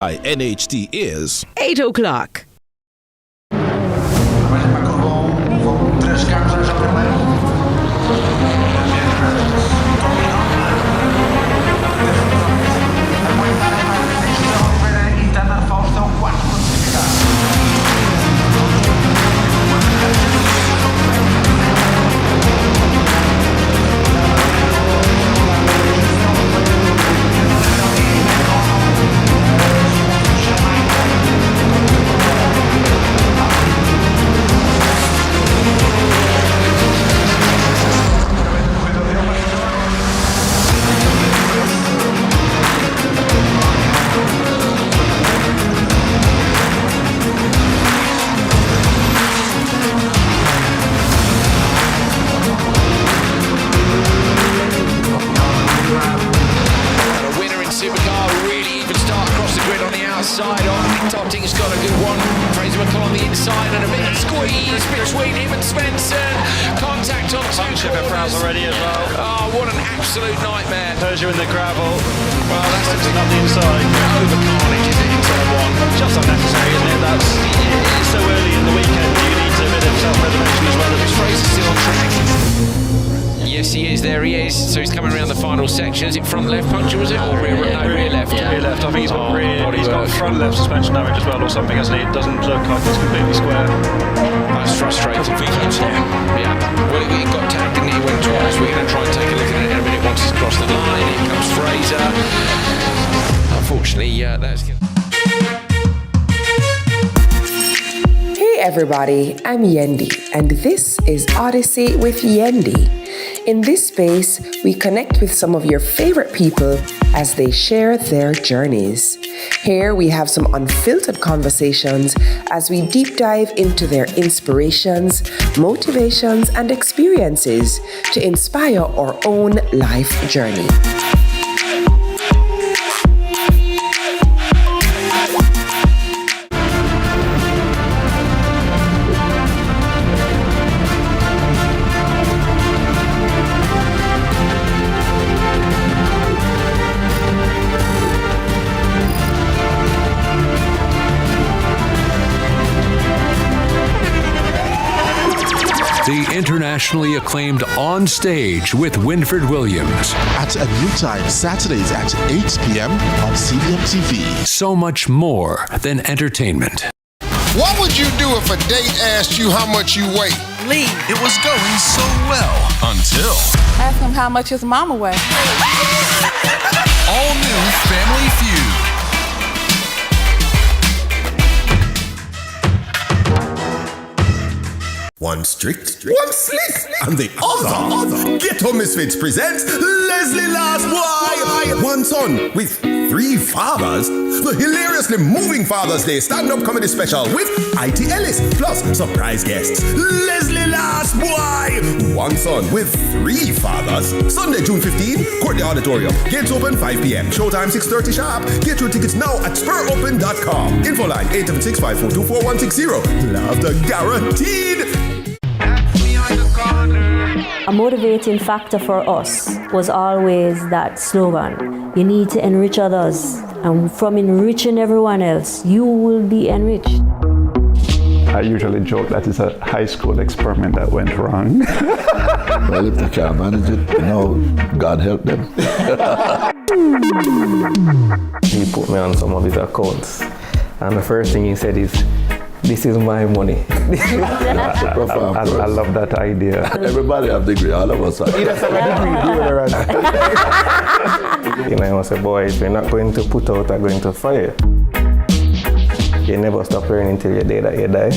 NHT is 8 o'clock. Is it front left puncture, was it? Or rear left? Yeah. Rear left. I think he's got he's got front left suspension damage as well or something, hasn't he? It doesn't look like it's completely square. That's frustrating. Yeah. Well, it got tagged and he went twice. We're going to try and take a look at it in a minute once he's crossed the line. Here comes Fraser. Unfortunately, that's going to... Hey everybody, I'm Yendi, and this is Odyssey with Yendi. In this space, we connect with some of your favorite people as they share their journeys. Here we have some unfiltered conversations as we deep dive into their inspirations, motivations, and experiences to inspire our own life journey. The internationally acclaimed On Stage with Winfred Williams. at a new time, Saturdays at 8 p.m. on CVM TV. So much more than entertainment. What would you do if a date asked you how much you weigh? Leave. It was going so well until... Ask him how much his mama weigh. All new Family Feud. One strict, one slick, and the other. Ghetto Misfits presents Leslie Last Boy. One son with three fathers. The hilariously moving Father's Day stand-up comedy special with IT Ellis plus surprise guests. Leslie Last Boy. One son with three fathers. Sunday, June 15, Courtney Auditorium. Gates open 5 p.m. Showtime 6:30 sharp. Get your tickets now at SpurOpen.com. Info line 876-542-4160. Laughter guaranteed. A motivating factor for us was always that slogan, you need to enrich others, and from enriching everyone else, you will be enriched. I usually joke that it's a high school experiment that went wrong. Well, if they can't manage it, God help them. He put me on some of his accounts, and the first thing he said is, "This is my money." I love that idea. Everybody have degree, all of us have. I say, boy, if you're not going to put out, I'm going to fire. You never stop learning until you day that you die.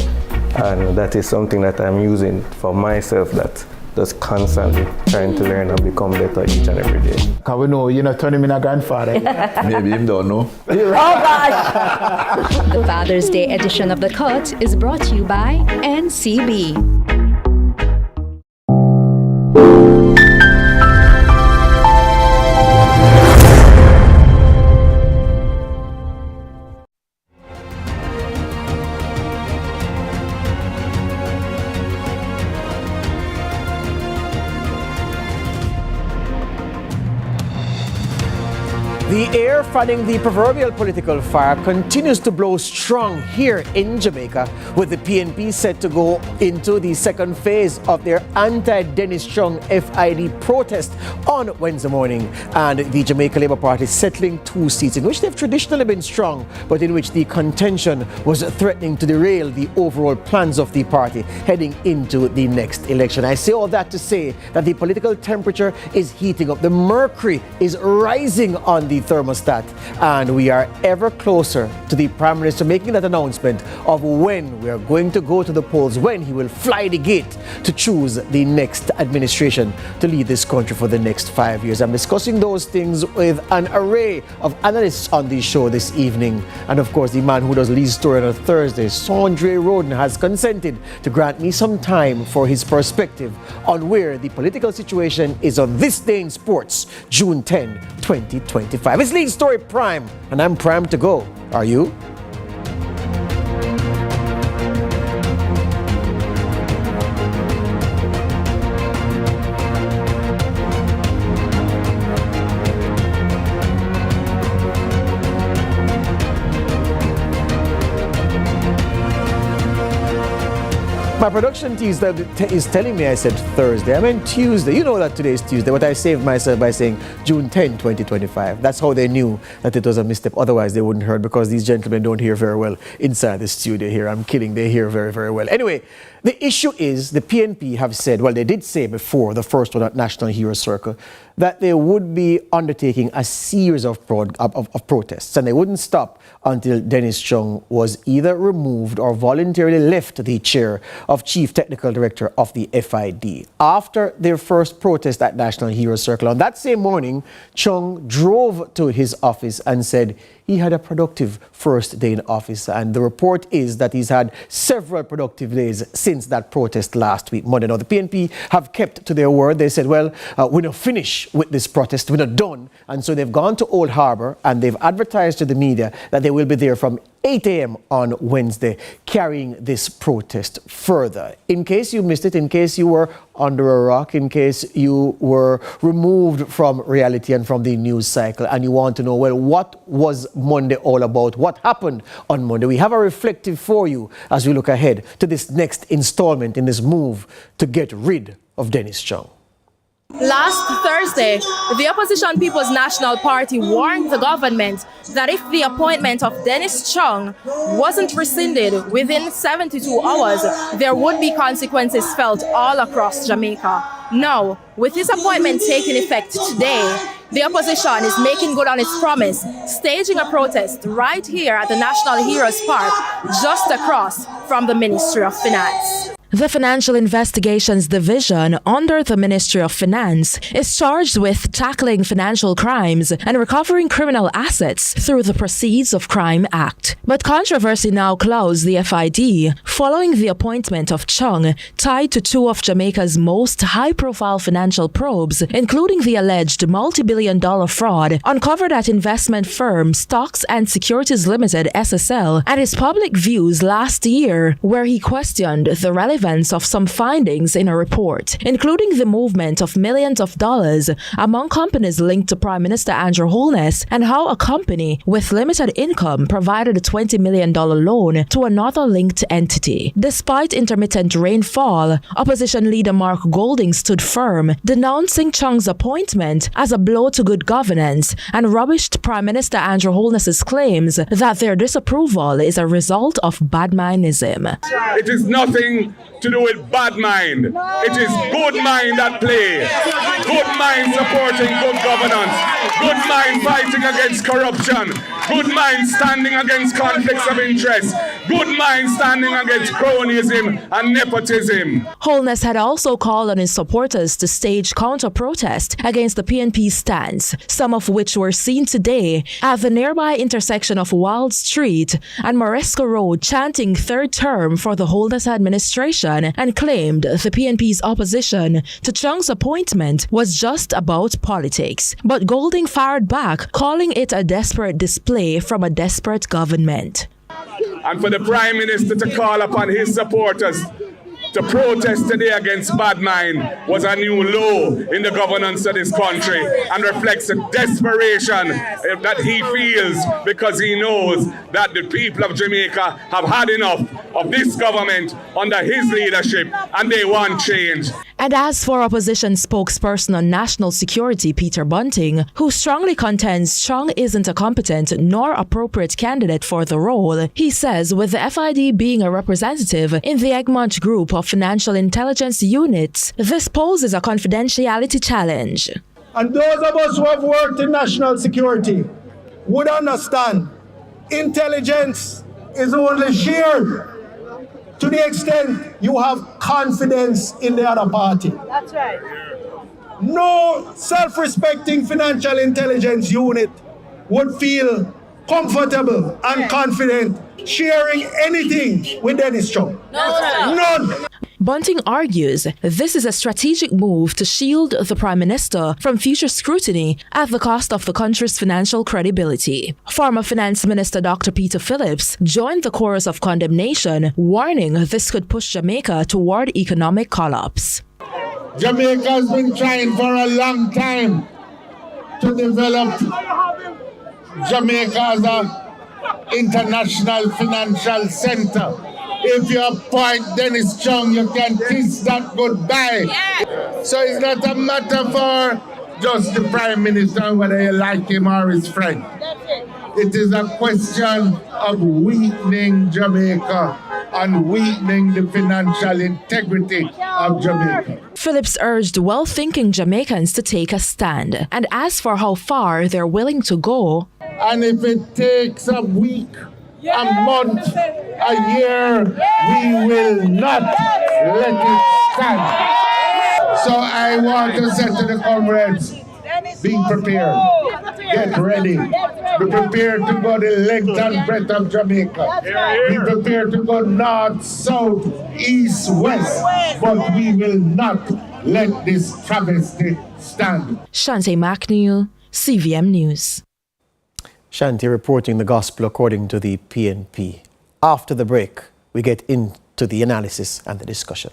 And that is something that I'm using for myself, that just constantly trying to learn and become better each and every day. Because we know you're not turning me a grandfather. Maybe him don't know. Oh gosh! The Father's Day edition of The Cut is brought to you by NCB. The air fanning the proverbial political fire continues to blow strong here in Jamaica, with the PNP set to go into the second phase of their anti-Dennis Chung FID protest on Wednesday morning. And the Jamaica Labour Party settling 2 seats in which they've traditionally been strong, but in which the contention was threatening to derail the overall plans of the party heading into the next election. I say all that to say that the political temperature is heating up. The mercury is rising on the thermostat, and we are ever closer to the Prime Minister making that announcement of when we are going to go to the polls, when he will fly the gate to choose the next administration to lead this country for the next 5 years. I'm discussing those things with an array of analysts on the show this evening, and of course the man who does Lee's story on a Thursday, Sondre Roden, has consented to grant me some time for his perspective on where the political situation is on this day in sports, June 10, 2025. It's Lee's Story Prime, and I'm primed to go. Are you? My production team is telling me I said Thursday. I meant Tuesday. You know that today is Tuesday, but I saved myself by saying June 10, 2025. That's how they knew that it was a misstep. Otherwise, they wouldn't heard, because these gentlemen don't hear very well inside the studio here. I'm kidding. They hear very, very well. Anyway, the issue is the PNP have said, well, they did say before the first one at National Hero Circle, that they would be undertaking a series of protests, and they wouldn't stop until Dennis Chung was either removed or voluntarily left the chair of Chief Technical Director of the FID. After their first protest at National Hero Circle, on that same morning, Chung drove to his office and said he had a productive first day in office, and the report is that he's had several productive days since that protest last week, Monday. Now, the PNP have kept to their word. They said, well, we're not finished with this protest, we're not done. And so they've gone to Old Harbour and they've advertised to the media that they will be there from 8 a.m. on Wednesday, carrying this protest further. In case you missed it, in case you were under a rock, in case you were removed from reality and from the news cycle, and you want to know, well, what was Monday all about? What happened on Monday? We have a reflective for you as we look ahead to this next installment in this move to get rid of Dennis Chung. Last Thursday, the Opposition People's National Party warned the government that if the appointment of Dennis Chung wasn't rescinded within 72 hours, there would be consequences felt all across Jamaica. Now, with his appointment taking effect today, the opposition is making good on its promise, staging a protest right here at the National Heroes Park, just across from the Ministry of Finance. The Financial Investigations Division under the Ministry of Finance is charged with tackling financial crimes and recovering criminal assets through the Proceeds of Crime Act. But controversy now clouds the FID following the appointment of Chung, tied to 2 of Jamaica's most high-profile financial probes, including the alleged multi-billion-dollar fraud uncovered at investment firm Stocks and Securities Limited (SSL), and his public views last year, where he questioned the relevance of some findings in a report, including the movement of millions of dollars among companies linked to Prime Minister Andrew Holness, and how a company with limited income provided a $20 million loan to another linked entity. Despite intermittent rainfall, opposition leader Mark Golding stood firm, denouncing Chung's appointment as a blow to good governance, and rubbished Prime Minister Andrew Holness's claims that their disapproval is a result of badmindism. It is nothing to do with bad mind. It is good mind at play. Good mind supporting good governance. Good mind fighting against corruption. Good mind standing against conflicts of interest. Good mind standing against cronyism and nepotism. Holness had also called on his supporters to stage counter-protest against the PNP's stance, some of which were seen today at the nearby intersection of Wild Street and Moresco Road, chanting third term for the Holness administration, and claimed the PNP's opposition to Chung's appointment was just about politics. But Golding fired back, calling it a desperate display from a desperate government. And for the Prime Minister to call upon his supporters to protest today against bad mind was a new low in the governance of this country and reflects the desperation that he feels because he knows that the people of Jamaica have had enough of this government under his leadership and they want change. And as for opposition spokesperson on national security Peter Bunting, who strongly contends Chung isn't a competent nor appropriate candidate for the role, he says with the FID being a representative in the Egmont Group of Financial Intelligence Units, this poses a confidentiality challenge. And those of us who have worked in national security would understand intelligence is only shared to the extent you have confidence in the other party. That's right. No self-respecting financial intelligence unit would feel comfortable and confident sharing anything with Dennis Chung. None. Bunting argues this is a strategic move to shield the Prime Minister from future scrutiny at the cost of the country's financial credibility. Former Finance Minister Dr. Peter Phillips joined the chorus of condemnation, warning this could push Jamaica toward economic collapse. Jamaica has been trying for a long time to develop Jamaica as an international financial center. If you appoint Dennis Chung, you can kiss that goodbye. Yeah. So it's not a matter for just the Prime Minister, whether you like him or his friend. It is a question of weakening Jamaica and weakening the financial integrity of Jamaica. Phillips urged well-thinking Jamaicans to take a stand. And as for how far they're willing to go, and if it takes a week, a month, a year, we will not let it stand. So I want to say to the comrades, be prepared, get ready, be prepared to go the length and breadth of Jamaica, be prepared to go north, south, east, west, but we will not let this travesty stand. Shante McNeil, CVM News. Shanti reporting the gospel according to the PNP. After the break, we get into the analysis and the discussion.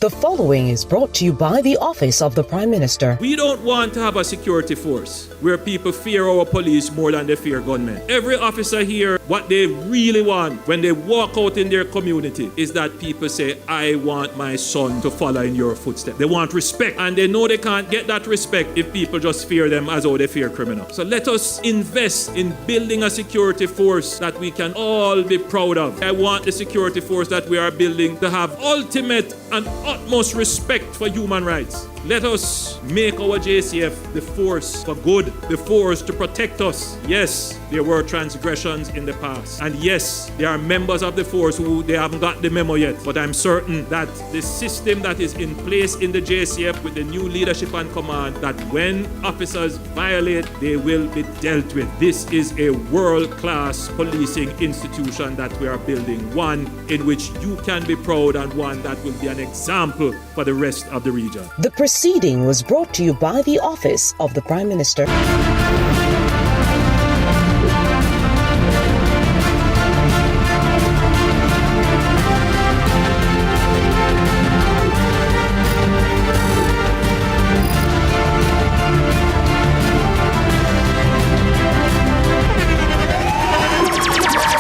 The following is brought to you by the Office of the Prime Minister. We don't want to have a security force where people fear our police more than they fear gunmen. Every officer here, what they really want when they walk out in their community is that people say, I want my son to follow in your footsteps. They want respect, and they know they can't get that respect if people just fear them as how they fear criminals. So let us invest in building a security force that we can all be proud of. I want the security force that we are building to have ultimate and utmost respect for human rights. Let us make our JCF the force for good, the force to protect us. Yes, there were transgressions in the past. And yes, there are members of the force who they haven't got the memo yet. But I'm certain that the system that is in place in the JCF with the new leadership and command, that when officers violate, they will be dealt with. This is a world-class policing institution that we are building. One in which you can be proud and one that will be an example for the rest of the region. The proceeding was brought to you by the Office of the Prime Minister.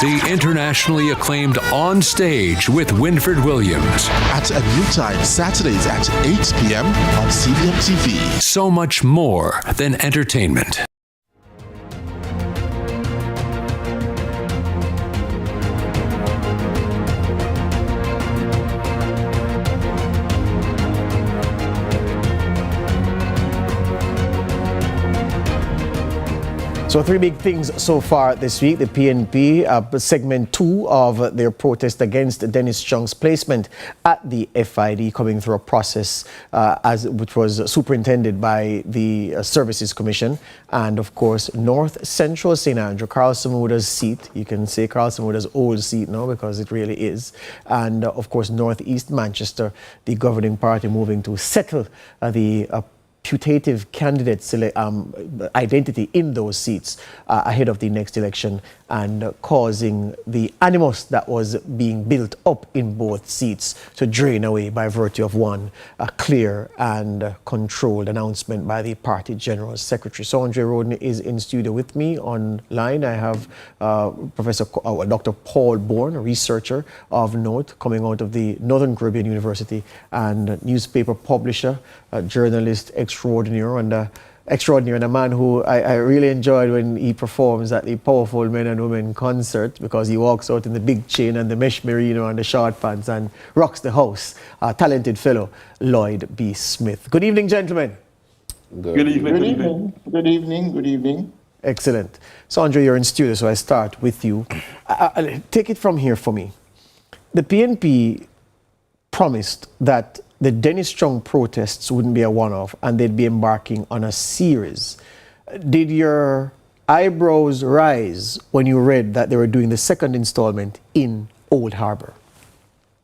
The internationally acclaimed On Stage with Winfred Williams. At a new time, Saturdays at 8 p.m. on CVM TV. So much more than entertainment. So 3 big things so far this week. The PNP, segment 2 of their protest against Dennis Chung's placement at the FID, coming through a process which was superintended by the Services Commission. And of course, North Central St. Andrew, Carl Samuda's seat. You can say Carl Samuda's old seat now because it really is. And of course, Northeast Manchester, the governing party moving to settle the putative candidates' identity in those seats ahead of the next election, and causing the animus that was being built up in both seats to drain away by virtue of one clear and controlled announcement by the party general secretary. So Andre Roden is in studio with me online. I have Dr. Paul Bourne, a researcher of note coming out of the Northern Caribbean University and newspaper publisher, journalist extraordinaire, and a man who I really enjoyed when he performs at the Powerful Men and Women concert, because he walks out in the big chain and the mesh merino and the short pants and rocks the house. Talented fellow, Lloyd B. Smith. Good evening, gentlemen. Good evening. Good evening. Good evening. Excellent. So, Andre, you're in studio, so I start with you. Take it from here for me. The PNP promised that the Dennis Chung protests wouldn't be a one-off and they'd be embarking on a series. Did your eyebrows rise when you read that they were doing the second installment in Old Harbour?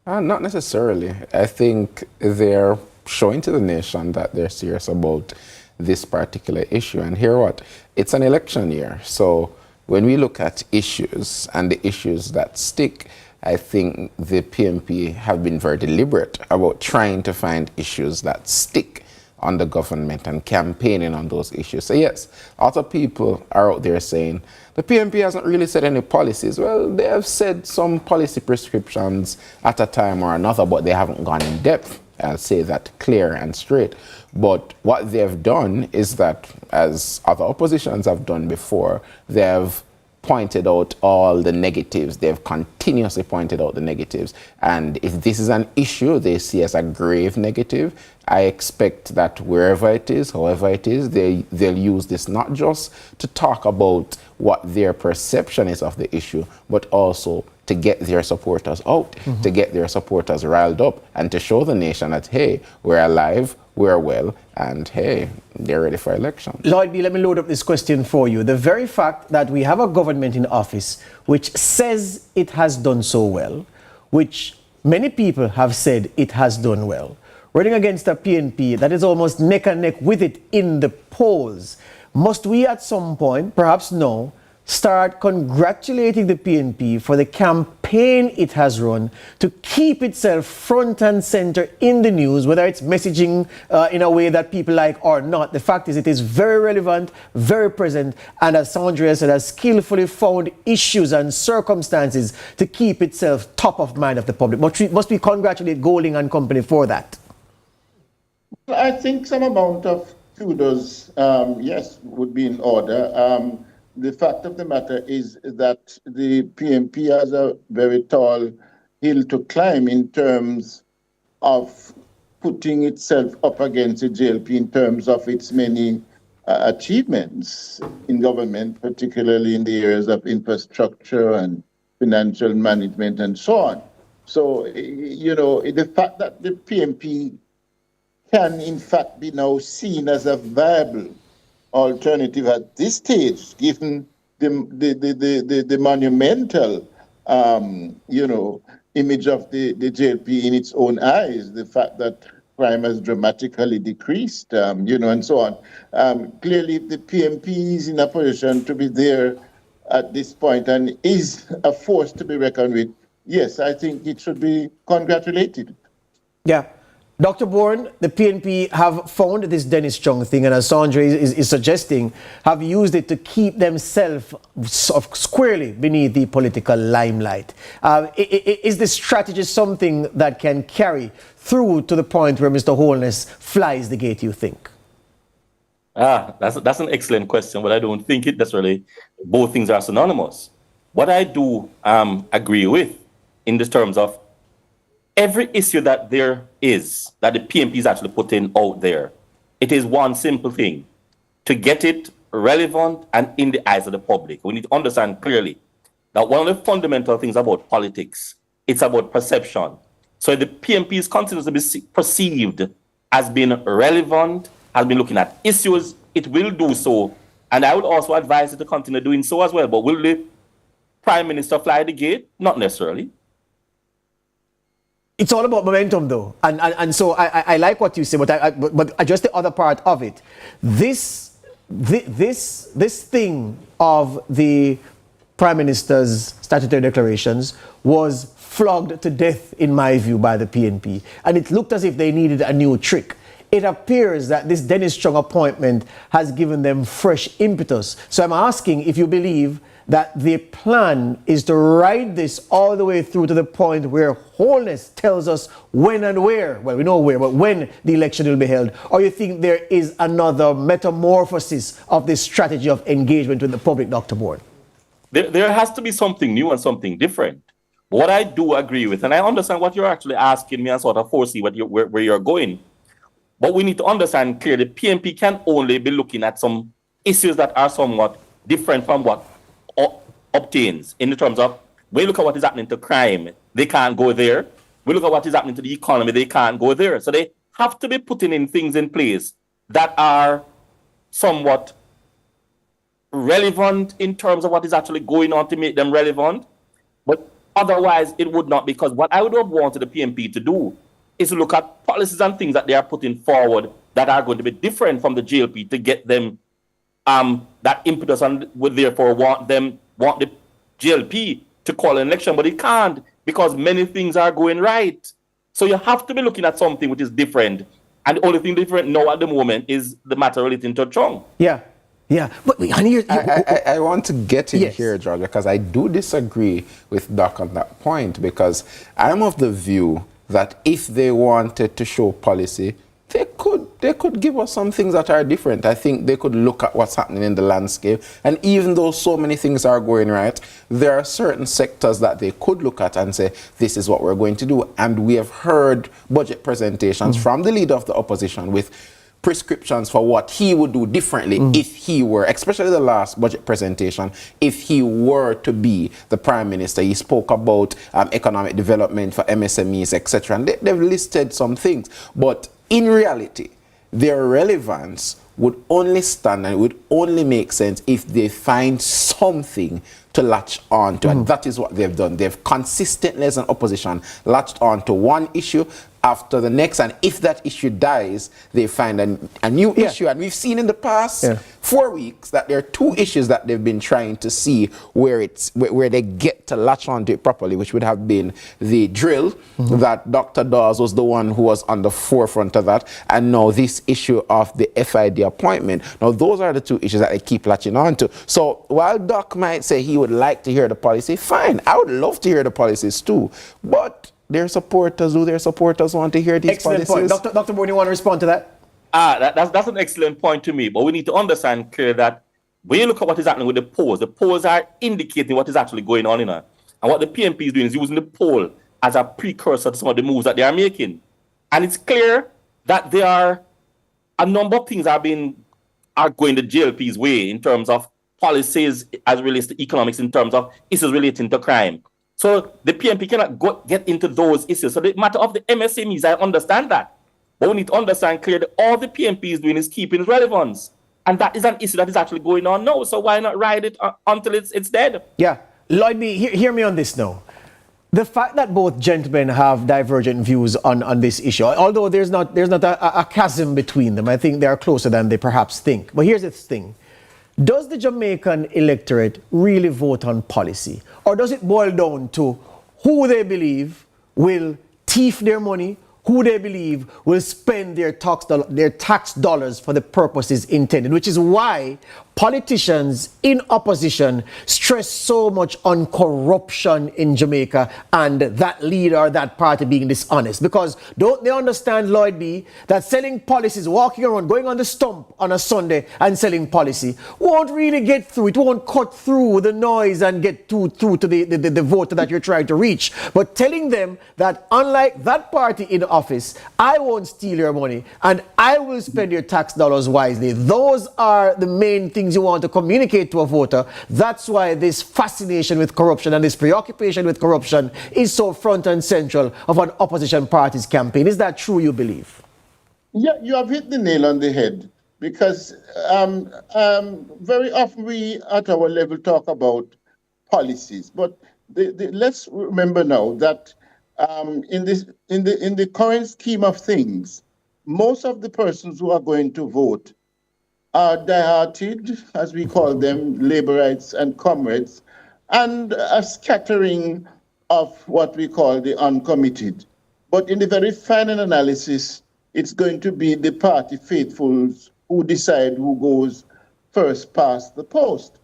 Not necessarily. I think they're showing to the nation that they're serious about this particular issue. And hear what? It's an election year. So when we look at issues and the issues that stick, I think the PNP have been very deliberate about trying to find issues that stick on the government and campaigning on those issues. So yes, a lot of people are out there saying the PNP hasn't really said any policies. Well, they have said some policy prescriptions at a time or another, but they haven't gone in depth. I'll say that clear and straight. But what they've done is that, as other oppositions have done before, they have pointed out all the negatives. They've continuously pointed out the negatives. And if this is an issue they see as a grave negative, I expect that wherever it is, however it is, they'll use this not just to talk about what their perception is of the issue, but also to get their supporters out, to get their supporters riled up, and to show the nation that, hey, we're alive, we're well, and hey, they're ready for election. Lloyd B., let me load up this question for you. The very fact that we have a government in office which says it has done so well, which many people have said it has done well, running against a PNP that is almost neck and neck with it in the polls, must we at some point, perhaps no, start congratulating the PNP for the campaign it has run to keep itself front and center in the news, whether it's messaging in a way that people like or not? The fact is it is very relevant, very present, and as Sandra said, has skillfully found issues and circumstances to keep itself top of mind of the public. Must we congratulate Golding and company for that? I think some amount of kudos, yes, would be in order. The fact of the matter is that the PNP has a very tall hill to climb in terms of putting itself up against the JLP in terms of its many achievements in government, particularly in the areas of infrastructure and financial management and so on. So, you know, the fact that the PNP can in fact be now seen as a viable alternative at this stage, given the monumental, you know, image of the JLP in its own eyes, the fact that crime has dramatically decreased, you know, and so on. Clearly, if the PNP is in a position to be there at this point and is a force to be reckoned with, yes, I think it should be congratulated. Yeah. Dr. Bourne, the PNP have found this Dennis Chung thing, and as Sandra is suggesting, have used it to keep themselves squarely beneath the political limelight. Is this strategy something that can carry through to the point where Mr. Holness flies the gate, you think? That's an excellent question, but I don't think it necessarily, both things are synonymous. What I do agree with in the terms of every issue that there is, that the PNP is actually putting out there, it is one simple thing: to get it relevant and in the eyes of the public. We need to understand clearly that one of the fundamental things about politics, it's about perception. So if the PNP is continues to be perceived as being relevant, has been looking at issues, it will do so. And I would also advise it to continue doing so as well. But will the Prime Minister fly the gate? Not necessarily. It's all about momentum, though, and so I like what you say, but just the other part of it, this thing of the Prime Minister's statutory declarations was flogged to death, in my view, by the PNP, and it looked as if they needed a new trick. It appears that this Dennis Strong appointment has given them fresh impetus. So I'm asking if you believe that the plan is to ride this all the way through to the point where wholeness tells us when and where, well, we know where, but when the election will be held, or you think there is another metamorphosis of this strategy of engagement with the public, Dr. Bourne? There has to be something new and something different. What I do agree with, and I understand what you're actually asking me and sort of foresee where you're going, but we need to understand clearly the PNP can only be looking at some issues that are somewhat different from what obtains in the terms of, when you look at what is happening to crime, they can't go there. We look at what is happening to the economy, they can't go there. So they have to be putting in things in place that are somewhat relevant in terms of what is actually going on to make them relevant. But otherwise, it would not, because what I would have wanted the PNP to do is to look at policies and things that they are putting forward that are going to be different from the JLP to get them that impetus, and would therefore want the JLP to call an election, but it can't because many things are going right. So you have to be looking at something which is different, and the only thing different now at the moment is the matter relating to Chung. Yeah. But I want to get in here, George, because I do disagree with Doc on that point, because I'm of the view that if they wanted to show policy, they could give us some things that are different. I think they could look at what's happening in the landscape, and even though so many things are going right, there are certain sectors that they could look at and say, this is what we're going to do. And we have heard budget presentations from the leader of the opposition with prescriptions for what he would do differently if he were, especially the last budget presentation, if he were to be the Prime Minister. He spoke about economic development for MSMEs, etc. And they've listed some things. But in reality, their relevance would only stand and it would only make sense if they find something to latch on to. And that is what they've done. They've consistently, as an opposition, latched on to one issue after the next, and if that issue dies, they find a new issue. And we've seen in the past 4 weeks that there are two issues that they've been trying to see where they get to latch on to it properly, which would have been the drill, that Dr. Dawes was the one who was on the forefront of that, and now this issue of the FID appointment. Now those are the two issues that they keep latching on to. So while Doc might say he would like to hear the policy, fine, I would love to hear the policies too, but their supporters want to hear these policies. Excellent point. Dr. Bourne, you want to respond to that? That's an excellent point to me, but we need to understand clearly that when you look at what is happening with the polls are indicating what is actually going on in her. And what the PNP is doing is using the poll as a precursor to some of the moves that they are making. And it's clear that there are a number of things are going the JLP's way in terms of policies as relates to economics, in terms of issues relating to crime. So the PNP cannot get into those issues. So the matter of the MSMEs, I understand that. But we need to understand clearly that all the PNP is doing is keeping its relevance. And that is an issue that is actually going on now. So why not ride it until it's dead? Yeah. Lloyd, hear me on this now. The fact that both gentlemen have divergent views on this issue, although there's not a chasm between them, I think they are closer than they perhaps think. But here's the thing. Does the Jamaican electorate really vote on policy? Or does it boil down to who they believe will thief their money, who they believe will spend their tax dollars for the purposes intended, which is why politicians in opposition stress so much on corruption in Jamaica and that leader or that party being dishonest. Because don't they understand, Lloyd B., that selling policies, walking around, going on the stump on a Sunday and selling policy won't really get through. It won't cut through the noise and get through to the voter that you're trying to reach. But telling them that unlike that party in office, I won't steal your money and I will spend your tax dollars wisely. Those are the main things things you want to communicate to a voter. That's why this fascination with corruption and this preoccupation with corruption is so front and central of an opposition party's campaign. Is that true, you believe? Yeah, you have hit the nail on the head, because very often we at our level talk about policies, but let's remember now that in the current scheme of things, most of the persons who are going to vote are dieharded, as we call them, laborites and comrades, and a scattering of what we call the uncommitted. But in the very final analysis, it's going to be the party faithfuls who decide who goes first past the post.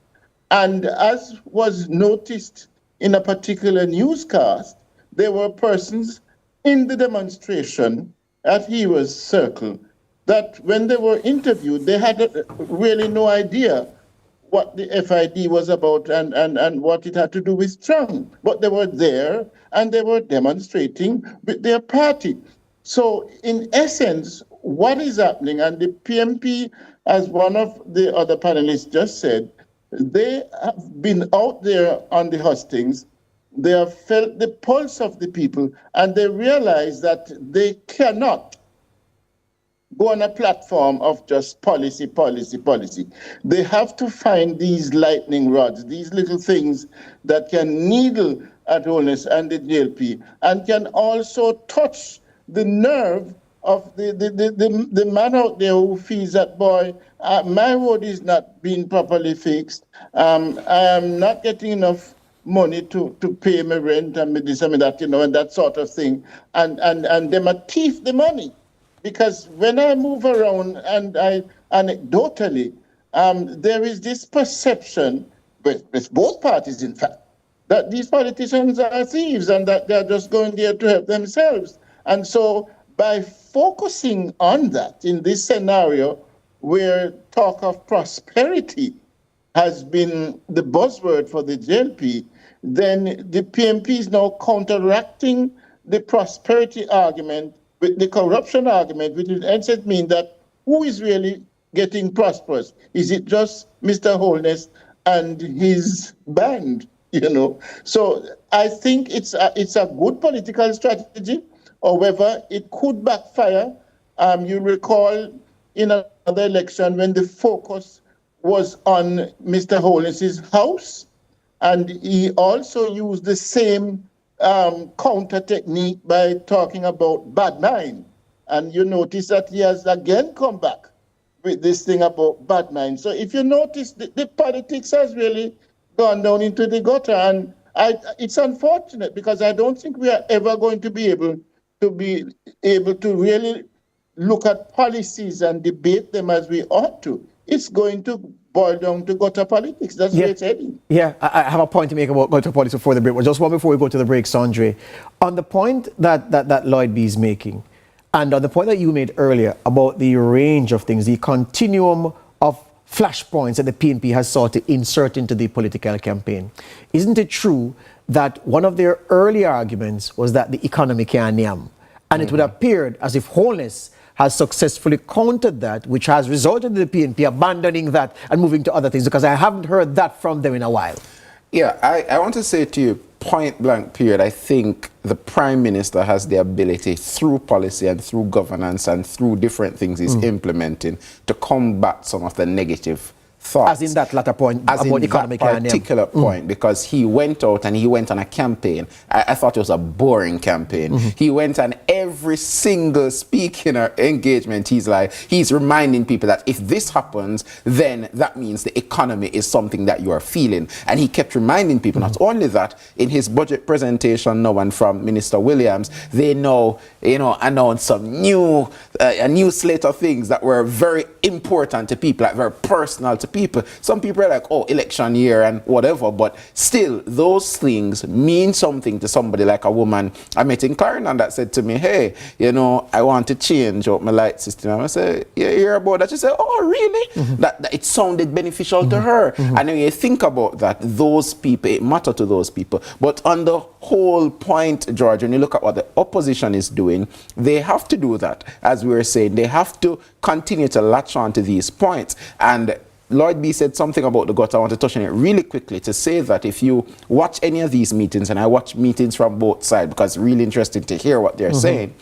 And as was noticed in a particular newscast, there were persons in the demonstration at Heroes Circle that when they were interviewed, they had really no idea what the FID was about and what it had to do with Trump. But they were there and they were demonstrating with their party. So in essence, what is happening, and the PNP, as one of the other panelists just said, they have been out there on the hustings, they have felt the pulse of the people, and they realize that they cannot go on a platform of just policy, policy, policy. They have to find these lightning rods, these little things that can needle at Holness and the JLP, and can also touch the nerve of the man out there who feels that, boy, my road is not being properly fixed. I am not getting enough money to pay my rent and this and that, and that sort of thing. And them a thief the money. Because when I move around and I anecdotally, there is this perception with both parties, in fact, that these politicians are thieves and that they're just going there to help themselves. And so by focusing on that in this scenario where talk of prosperity has been the buzzword for the JLP, then the PNP is now counteracting the prosperity argument with the corruption argument, which in essence means that who is really getting prosperous? Is it just Mr. Holness and his band, So I think it's a good political strategy. However, it could backfire. You recall in another election when the focus was on Mr. Holness's house, and he also used the same counter technique by talking about bad mind. And you notice that he has again come back with this thing about bad mind. So if you notice, the politics has really gone down into the gutter. And it's unfortunate because I don't think we are ever going to be able to really look at policies and debate them as we ought to. It's going to boil down to gutter politics. That's where it's heading. Yeah, I have a point to make about gutter politics before the break. But just one before we go to the break, Sandre. On the point that Lloyd B is making, and on the point that you made earlier about the range of things, the continuum of flashpoints that the PNP has sought to insert into the political campaign, isn't it true that one of their early arguments was that the economy can't yam? And it would appear as if Holness has successfully countered that, which has resulted in the PNP abandoning that and moving to other things, because I haven't heard that from them in a while. Yeah, I want to say to you, point blank period, I think the Prime Minister has the ability through policy and through governance and through different things he's implementing to combat some of the negative thoughts. As in that latter point, as about in economic that particular point, because he went out and he went on a campaign. I thought it was a boring campaign. He went on every single speaking or engagement. He's reminding people that if this happens, then that means the economy is something that you are feeling. And he kept reminding people, not only that, in his budget presentation now and from Minister Williams, they now, announced some a new slate of things that were very important to people, like very personal to people. Some people are like, oh, election year and whatever, but still, those things mean something to somebody like a woman I met in Clarendon that said to me, hey, I want to change out my light system. And I said, you hear about that? She said, oh, really? That it sounded beneficial to her. And when you think about that, those people, it matters to those people. But on the whole point, George, when you look at what the opposition is doing, they have to do that. As we were saying, they have to continue to latch on to these points. And Lloyd B said something about the gutter. I want to touch on it really quickly to say that if you watch any of these meetings, and I watch meetings from both sides because it's really interesting to hear what they're saying,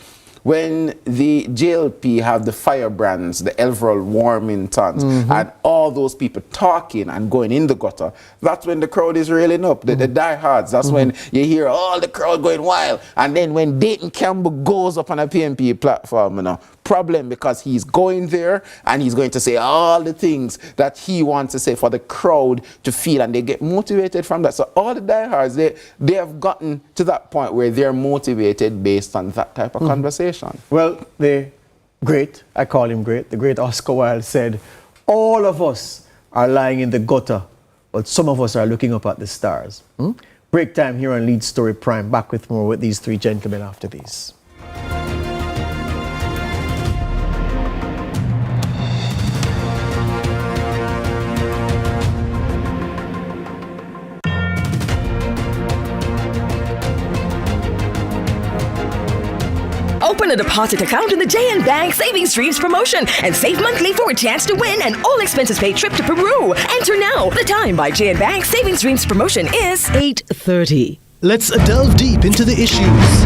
when the JLP have the firebrands, the Everall Warmingtons, and all those people talking and going in the gutter, that's when the crowd is railing up, the diehards. That's when you hear all the crowd going wild. And then when Dayton Campbell goes up on a PNP platform, you know, problem, because he's going there and he's going to say all the things that he wants to say for the crowd to feel, and they get motivated from that. So all the diehards, they have gotten to that point where they're motivated based on that type of conversation. Well, the great, I call him great, the great Oscar Wilde said, all of us are lying in the gutter, but some of us are looking up at the stars. Break time here on Lead Story Prime. Back with more with these three gentlemen after these. Open a deposit account in the JN Bank Savings Streams promotion and save monthly for a chance to win an all-expenses-paid trip to Peru. Enter now. The time by JN Bank Savings Streams promotion is 8:30. Let's delve deep into the issues.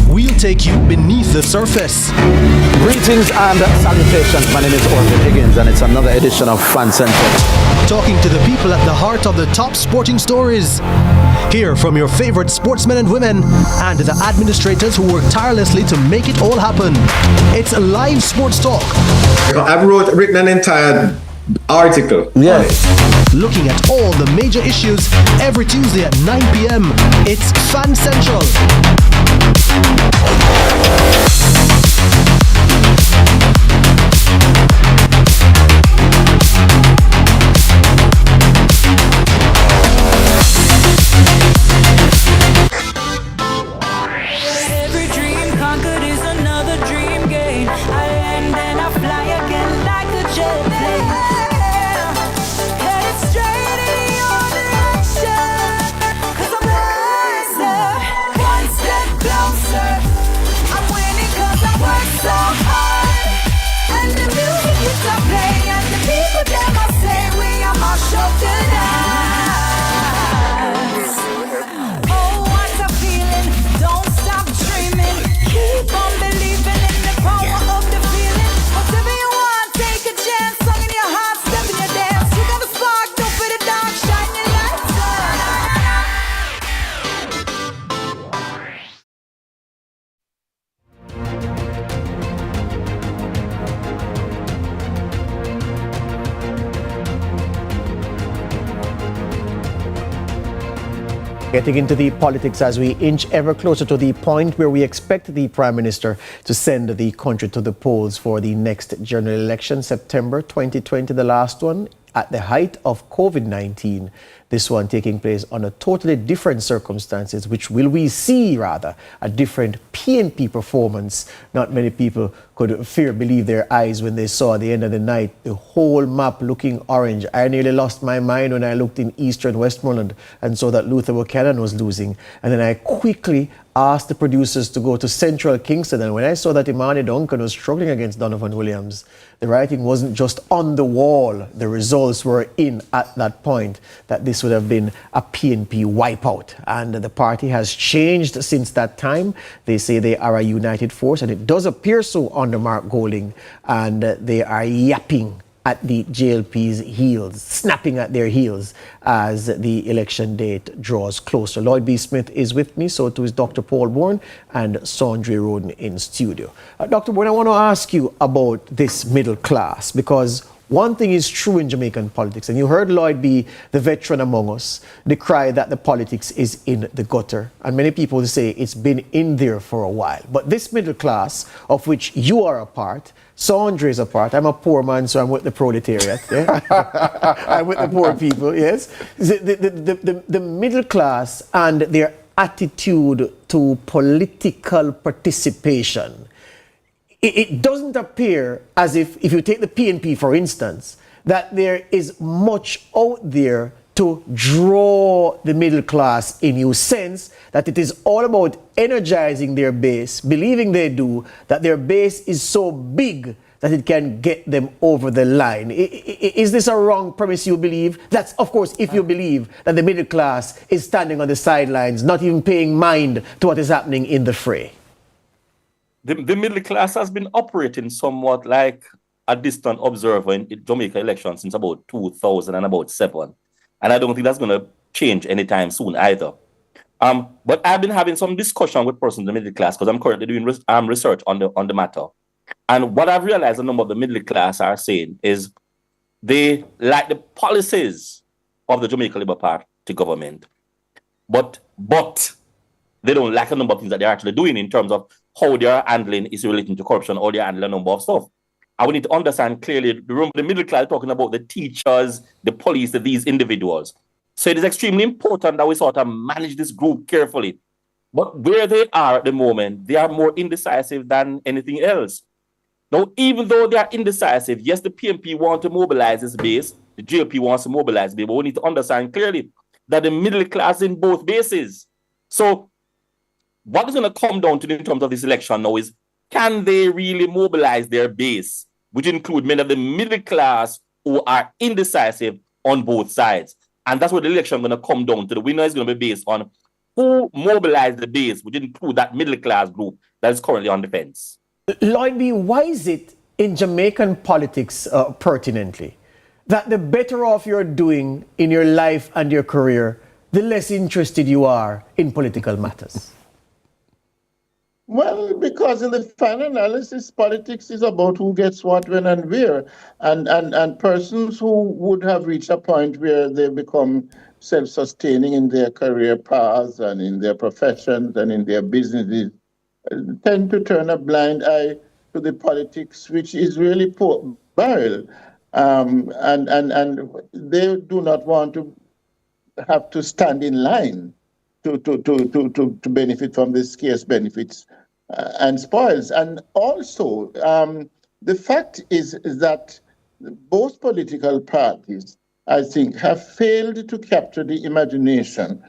We'll take you beneath the surface. Greetings and salutations. My name is Orville Higgins, and it's another edition of Fan Central. Talking to the people at the heart of the top sporting stories. Hear from your favorite sportsmen and women and the administrators who work tirelessly to make it all happen. It's live sports talk. I've written an entire article. Yeah. Looking at all the major issues every Tuesday at 9 p.m. It's Fan Central. Every dream conquered is another dream gained. I land and I fly again like a jet plane. Headed straight in your direction, 'cause I'm wiser, one step closer. I'm winning 'cause I work so hard. And the music keeps on playing, and the people them I say we are my show tonight. Oh, what a feeling, don't stop dreaming. Keep on believing in the power of the feeling. Whatever you want, take a chance. Song in your heart, step in your dance. You got a spark, don't put it down. Shine your lights on. Getting into the politics as we inch ever closer to the point where we expect the Prime Minister to send the country to the polls for the next general election, September 2020, the last one, at the height of COVID-19. This one taking place under totally different circumstances, which will we see, rather, a different PNP performance. Not many people could believe their eyes when they saw at the end of the night the whole map looking orange. I nearly lost my mind when I looked in eastern Westmoreland and saw that Luther Buchanan was losing. And then I quickly asked the producers to go to central Kingston, and when I saw that Imani Duncan was struggling against Donovan Williams, the writing wasn't just on the wall. The results were in at that point that this would have been a PNP wipeout. And the party has changed since that time. They say they are a united force, and it does appear so under Mark Golding, and they are yapping at the JLP's heels, snapping at their heels as the election date draws closer. Lloyd B. Smith is with me, so too is Dr. Paul Bourne and Sondre Roden in studio. Dr. Bourne, I want to ask you about this middle class, because one thing is true in Jamaican politics, and you heard Lloyd B., the veteran among us, decry that the politics is in the gutter. And many people say it's been in there for a while. But this middle class, of which you are a part, Sondre is a part. I'm a poor man, so I'm with the proletariat. Yeah? I'm with the poor people, yes. The middle class and their attitude to political participation, it doesn't appear as if you take the PNP, for instance, that there is much out there to draw the middle class in. You sense that it is all about energizing their base, believing they do, that their base is so big that it can get them over the line. Is this a wrong premise, you believe? That's, of course, if you believe that the middle class is standing on the sidelines, not even paying mind to what is happening in the fray. The middle class has been operating somewhat like a distant observer in Jamaica elections since about 2007. And I don't think that's going to change anytime soon either. But I've been having some discussion with persons in the middle class because I'm currently doing research on the matter. And what I've realized a number of the middle class are saying is they like the policies of the Jamaica Labour Party government, but they don't like a number of things that they're actually doing in terms of how they're handling is relating to corruption, or they're handling a number of stuff. And we need to understand clearly, the middle class talking about the teachers, the police, these individuals. So it is extremely important that we sort of manage this group carefully. But where they are at the moment, they are more indecisive than anything else. Now, even though they are indecisive, yes, the PNP want to mobilize its base, the JLP wants to mobilize base, but we need to understand clearly that the middle class in both bases. So what is going to come down to in terms of this election now is, can they really mobilize their base, which include many of the middle class who are indecisive on both sides? And that's what the election is going to come down to. The winner is going to be based on who mobilized the base, which include that middle class group that is currently on the fence. Lloyd B., why is it in Jamaican politics, pertinently, that the better off you're doing in your life and your career, the less interested you are in political matters? Well, because in the final analysis, politics is about who gets what, when, and where. And persons who would have reached a point where they become self-sustaining in their career paths and in their professions and in their businesses tend to turn a blind eye to the politics, which is really poor barrel. And they do not want to have to stand in line to benefit from the scarce benefits and spoils. And also, the fact is that both political parties, I think, have failed to capture the imagination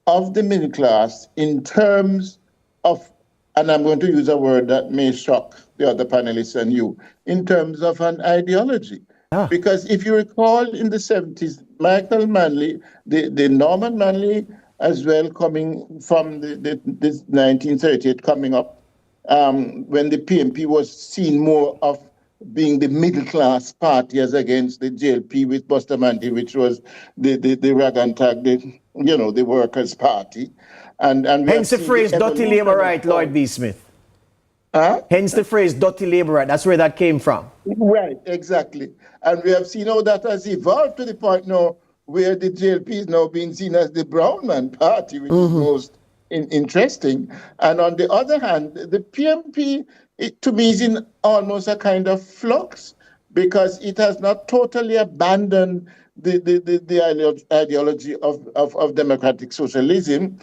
of the middle class in terms of, and I'm going to use a word that may shock the other panelists and you, in terms of an ideology. Because if you recall in the 70s, Michael Manley, the Norman Manley as well, coming from this 1938 coming up, when the PNP was seen more of being the middle class party as against the JLP with Bustamante, which was the rag and tag, the workers' party. And hence the phrase dirty labor right, Lloyd B. Smith. Hence the phrase dirty labor right. That's where that came from. Right, exactly. And we have seen how that has evolved to the point now where the JLP is now being seen as the brown man party, which is most interesting. And on the other hand, the PNP, to me, is in almost a kind of flux because it has not totally abandoned the ideology of democratic socialism,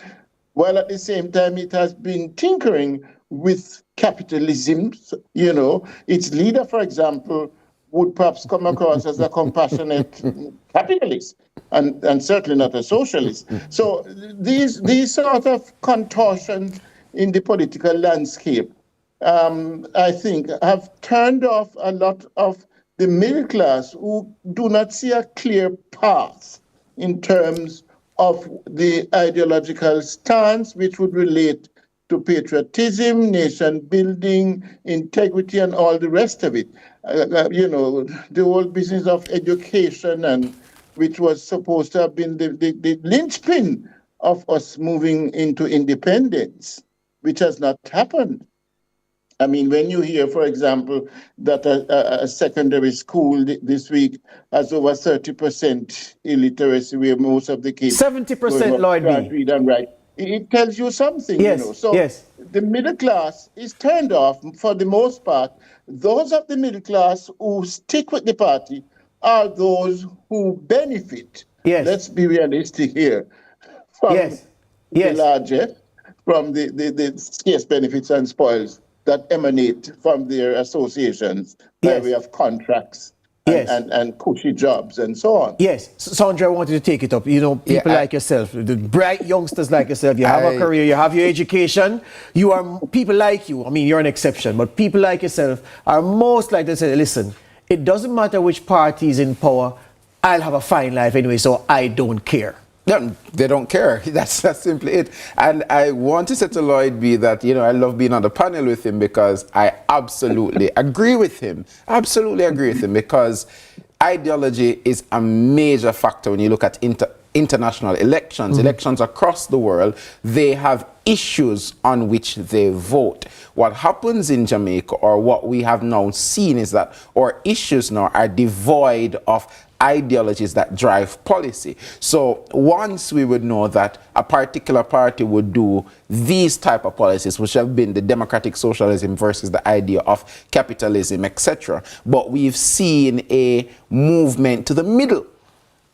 while at the same time it has been tinkering with capitalism. Its leader, for example, would perhaps come across as a compassionate capitalist and certainly not a socialist. So these sort of contortions in the political landscape, I think, have turned off a lot of the middle class who do not see a clear path in terms of the ideological stance which would relate to patriotism, nation building, integrity, and all the rest of it. The whole business of education, and which was supposed to have been the linchpin of us moving into independence, which has not happened. I mean, when you hear, for example, that a secondary school this week has over 30% illiteracy, where most of the kids 70%, Lloyd B. read and write, it tells you something. Yes, So yes. the middle class is turned off for the most part. Those of the middle class who stick with the party are those who benefit. Yes. Let's be realistic here. From the largest, from the scarce benefits and spoils that emanate from their associations by way of contracts and cushy jobs and so on. Yes, Sandra, I wanted to take it up. You know, people like yourself, the bright youngsters like yourself, you have a career, you have your education, you are people like you. I mean, you're an exception, but people like yourself are most likely to say, listen, it doesn't matter which party is in power, I'll have a fine life anyway, so I don't care. No, they don't care. That's simply it. And I want to say to Lloyd B that, you know, I love being on the panel with him because I absolutely agree with him. Absolutely agree with him, because ideology is a major factor when you look at international elections. Elections across the world, they have issues on which they vote. What happens in Jamaica, or what we have now seen, is that our issues now are devoid of ideologies that drive policy. So once we would know that a particular party would do these type of policies, which have been the democratic socialism versus the idea of capitalism, etc. But we've seen a movement to the middle.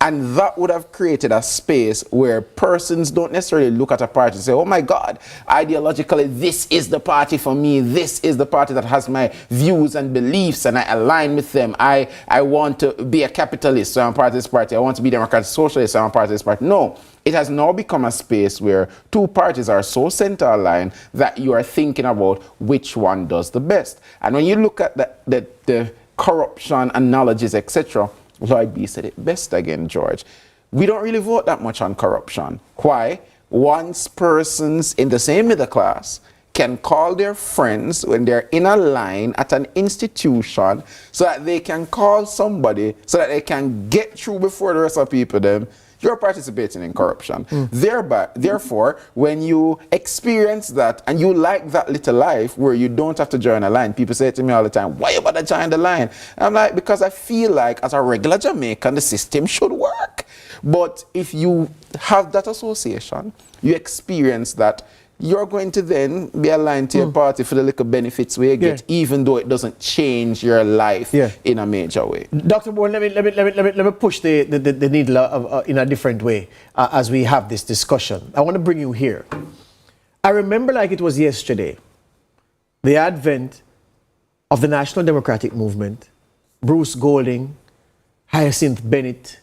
And that would have created a space where persons don't necessarily look at a party and say, oh my God, ideologically, this is the party for me. This is the party that has my views and beliefs and I align with them. I want to be a capitalist, so I'm part of this party. I want to be democratic socialist, so I'm part of this party. No, it has now become a space where two parties are so center aligned that you are thinking about which one does the best. And when you look at the corruption and knowledges, etc., Lloyd B said it best again, George. We don't really vote that much on corruption. Why? Once persons in the same middle class can call their friends when they're in a line at an institution so that they can call somebody so that they can get through before the rest of people them, you're participating in corruption. Therefore, when you experience that and you like that little life where you don't have to join a line, people say to me all the time, why you want to join the line? And I'm like, because I feel like as a regular Jamaican, the system should work. But if you have that association, you experience that, you're going to then be aligned to your party for the little benefits we get, even though it doesn't change your life in a major way. Dr. Bourne, let me push the needle in a different way as we have this discussion. I want to bring you here. I remember like it was yesterday, the advent of the National Democratic Movement, Bruce Golding, Hyacinth Bennett,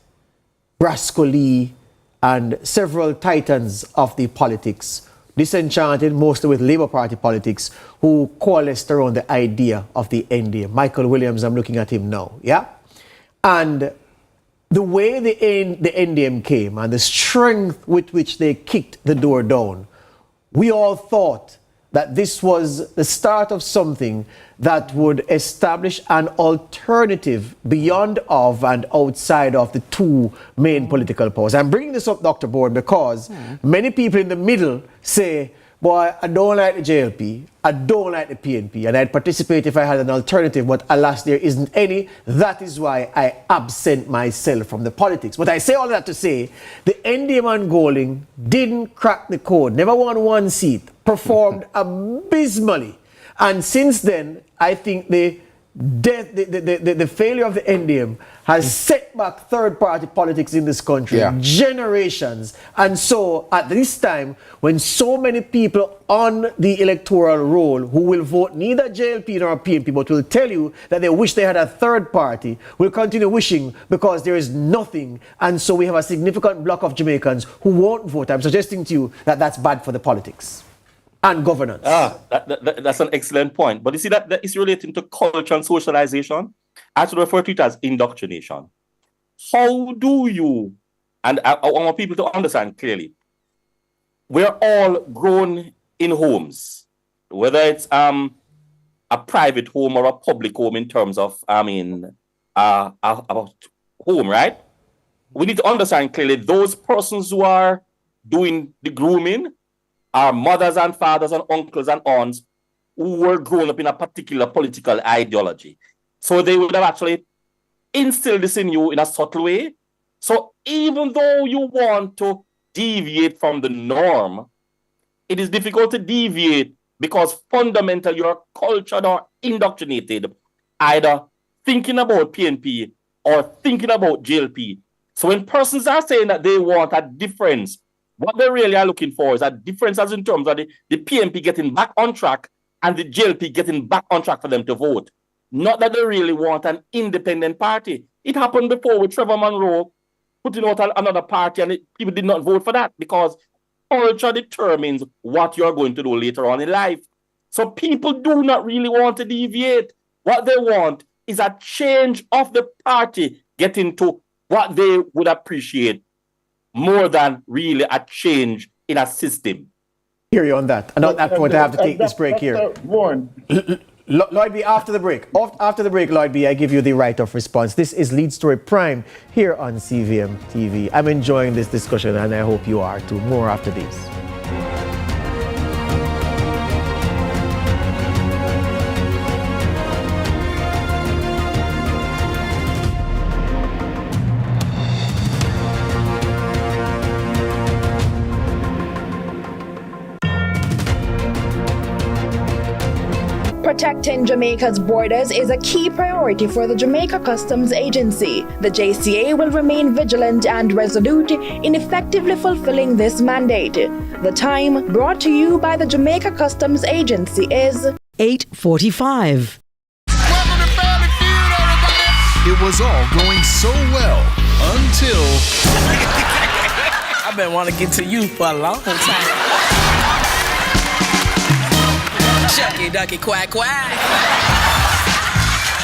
Brasco Lee, and several titans of the politics, disenchanted mostly with Labour Party politics, who coalesced around the idea of the NDM. Michael Williams, I'm looking at him now, And the way the NDM came and the strength with which they kicked the door down, we all thought that this was the start of something that would establish an alternative beyond of and outside of the two main political powers. I'm bringing this up, Dr. Bourne, because many people in the middle say, boy, I don't like the JLP, I don't like the PNP, and I'd participate if I had an alternative, but alas, there isn't any. That is why I absent myself from the politics. But I say all that to say, the NDM and Golding didn't crack the code, never won one seat, performed abysmally. And since then, I think the failure of the NDM has set back third-party politics in this country, generations. And so, at this time, when so many people on the electoral roll who will vote neither JLP nor PNP, but will tell you that they wish they had a third party, will continue wishing because there is nothing. And so we have a significant block of Jamaicans who won't vote. I'm suggesting to you that that's bad for the politics and governance. That's an excellent point. But you see that is relating to culture and socialization. I should refer to it as indoctrination. How do you, and I want people to understand clearly, we're all grown in homes, whether it's a private home or a public home in terms of, about home, right? We need to understand clearly those persons who are doing the grooming are mothers and fathers and uncles and aunts who were grown up in a particular political ideology. So they would have actually instilled this in you in a subtle way. So even though you want to deviate from the norm, it is difficult to deviate because fundamentally you're cultured or indoctrinated, either thinking about PNP or thinking about JLP. So when persons are saying that they want a difference, what they really are looking for is a difference as in terms of the PNP getting back on track and the JLP getting back on track for them to vote. Not that they really want an independent party. It happened before with Trevor Monroe putting out another party, and people did not vote for that because culture determines what you're going to do later on in life. So people do not really want to deviate. What they want is a change of the party, getting to what they would appreciate more than really a change in a system. Hear you on that. And on that point, I have to take this break here. Lloyd B, after the break. After the break, Lloyd B, I give you the right of response. This is Lead Story Prime here on CVM TV. I'm enjoying this discussion, and I hope you are too. More after this. Protecting Jamaica's borders is a key priority for the Jamaica Customs Agency. The JCA will remain vigilant and resolute in effectively fulfilling this mandate. The time brought to you by the Jamaica Customs Agency is 8:45. It was all going so well until... I've been wanting to get to you for a long time. Shucky ducky quack quack.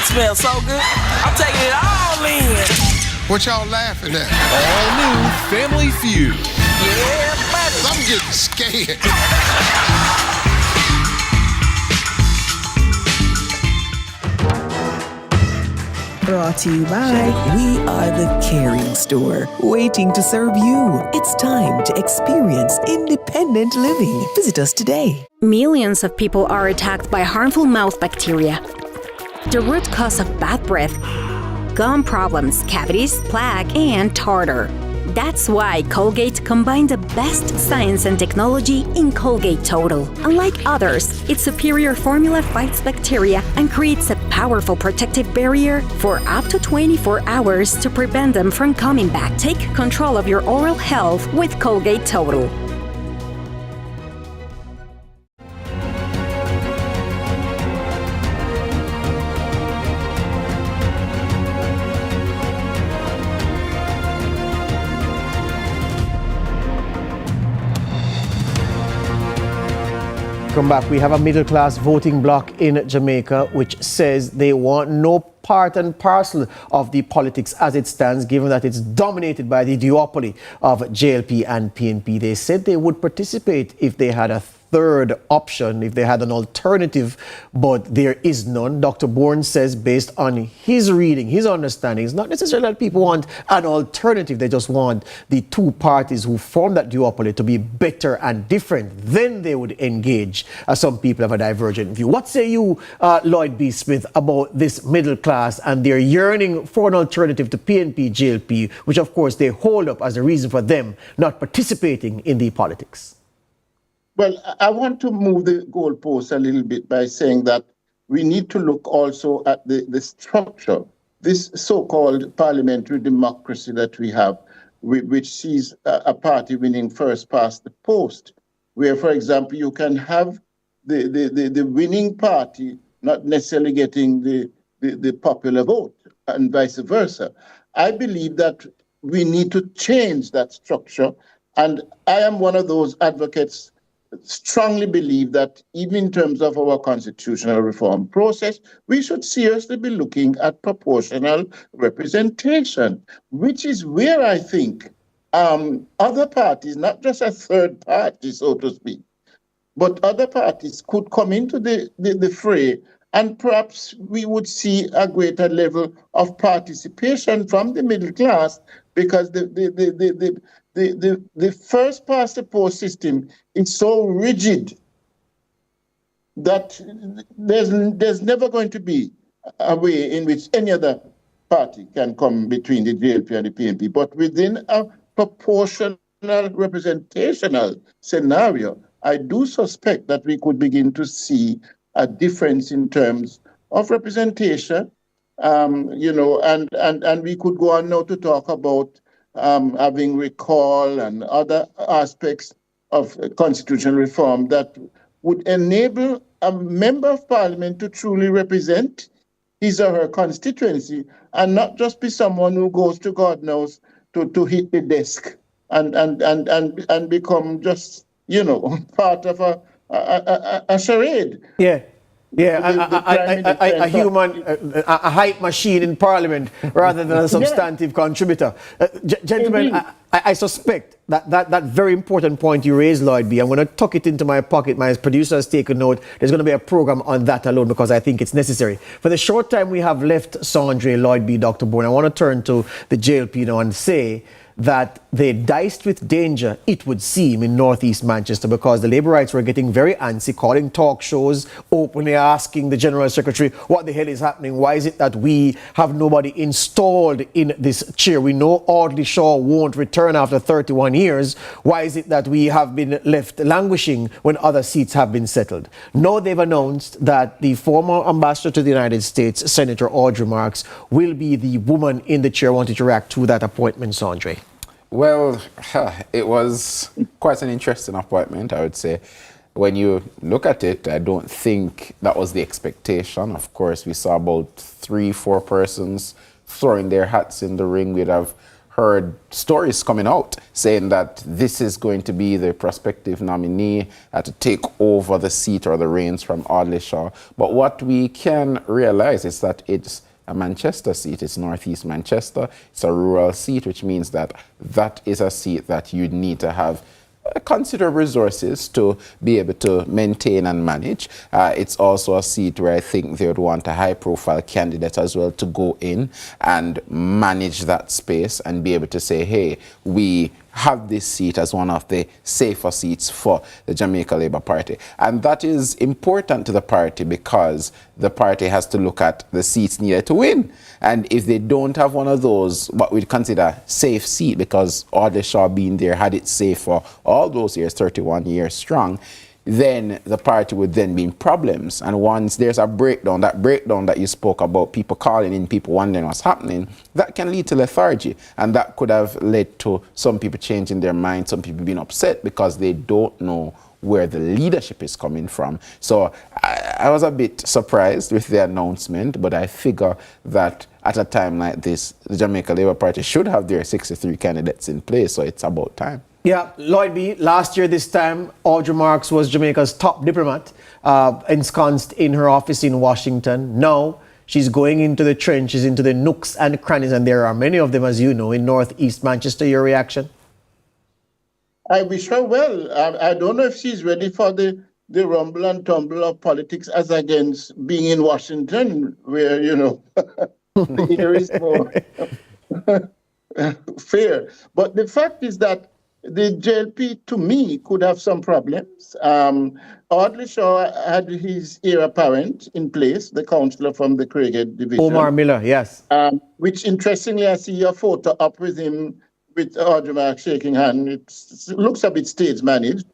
Smells so good. I'm taking it all in. What y'all laughing at? All new Family Feud. Yeah, buddy. I'm getting scared. Brought to you by We Are the Caring Store, waiting to serve you. It's time to experience independent living. Visit us today. Millions of people are attacked by harmful mouth bacteria. The root cause of bad breath, gum problems, cavities, plaque, and tartar. That's why Colgate combined the best science and technology in Colgate Total. Unlike others, its superior formula fights bacteria and creates a powerful protective barrier for up to 24 hours to prevent them from coming back. Take control of your oral health with Colgate Total. Come back. We have a middle class voting bloc in Jamaica which says they want no part and parcel of the politics as it stands, given that it's dominated by the duopoly of JLP and PNP. They said they would participate if they had a third option, if they had an alternative, but there is none. Dr. Bourne says, based on his reading, his understanding, it's not necessarily that people want an alternative. They just want the two parties who form that duopoly to be better and different. Then they would engage. Some people have a divergent view. What say you, Lloyd B. Smith, about this middle class and their yearning for an alternative to PNP, JLP, which of course they hold up as a reason for them not participating in the politics? Well, I want to move the goalposts a little bit by saying that we need to look also at the structure, this so-called parliamentary democracy that we have, which sees a party winning first past the post, where, for example, you can have the winning party not necessarily getting the popular vote and vice versa. I believe that we need to change that structure, and I am one of those advocates strongly believe that even in terms of our constitutional reform process, we should seriously be looking at proportional representation, which is where I think other parties, not just a third party, so to speak, but other parties could come into the fray, and perhaps we would see a greater level of participation from the middle class, because the first past the post system is so rigid that there's never going to be a way in which any other party can come between the JLP and the PNP. But within a proportional representational scenario, I do suspect that we could begin to see a difference in terms of representation, and we could go on now to talk about having recall and other aspects of constitutional reform that would enable a member of parliament to truly represent his or her constituency, and not just be someone who goes to God knows to hit the desk and become just, you know, part of a charade. Yeah. A human, a hype machine in Parliament rather than a substantive contributor. Gentlemen, I suspect that very important point you raised, Lloyd B. I'm going to tuck it into my pocket. My producer has taken note. There's going to be a program on that alone because I think it's necessary. For the short time we have left, Sandre, Lloyd B., Dr. Bourne, I want to turn to the JLP now and say that they diced with danger, it would seem, in northeast Manchester because the Labourites were getting very antsy, calling talk shows, openly asking the General Secretary, what the hell is happening? Why is it that we have nobody installed in this chair? We know Audley Shaw won't return after 31 years. Why is it that we have been left languishing when other seats have been settled? Now they've announced that the former ambassador to the United States, Senator Audrey Marks, will be the woman in the chair. I wanted to react to that appointment, Sandre. Well, it was quite an interesting appointment, I would say. When you look at it, I don't think that was the expectation. Of course, we saw about 3-4 persons throwing their hats in the ring. We'd have heard stories coming out saying that this is going to be the prospective nominee to take over the seat or the reins from Audley Shaw. But what we can realize is that it's a Manchester seat. It's northeast Manchester. It's a rural seat, which means that that is a seat that you need to have considerable resources to be able to maintain and manage. It's also a seat where I think they would want a high-profile candidate as well to go in and manage that space and be able to say, hey, we have this seat as one of the safer seats for the Jamaica Labour Party. And that is important to the party because the party has to look at the seats needed to win. And if they don't have one of those, what we'd consider safe seat, because Audley Shaw being there had it safe for all those years, 31 years strong, then the party would then be in problems. And once there's a breakdown that you spoke about, people calling in, people wondering what's happening, that can lead to lethargy. And that could have led to some people changing their mind, some people being upset because they don't know where the leadership is coming from. So I was a bit surprised with the announcement, but I figure that at a time like this, the Jamaica Labour Party should have their 63 candidates in place, so it's about time. Yeah, Lloyd B., last year this time, Audrey Marks was Jamaica's top diplomat, ensconced in her office in Washington. Now, she's going into the trenches, into the nooks and crannies, and there are many of them, as you know, in northeast Manchester. Your reaction? I wish her well. I don't know if she's ready for the rumble and tumble of politics as against being in Washington, where, you know, the air is more fair. But the fact is that the JLP, to me, could have some problems. Audley Shaw had his heir apparent in place, the councillor from the Craighead division. Omar Miller, yes. Which, interestingly, I see your photo up with him, with Audrey Marks shaking hand. It looks a bit stage-managed.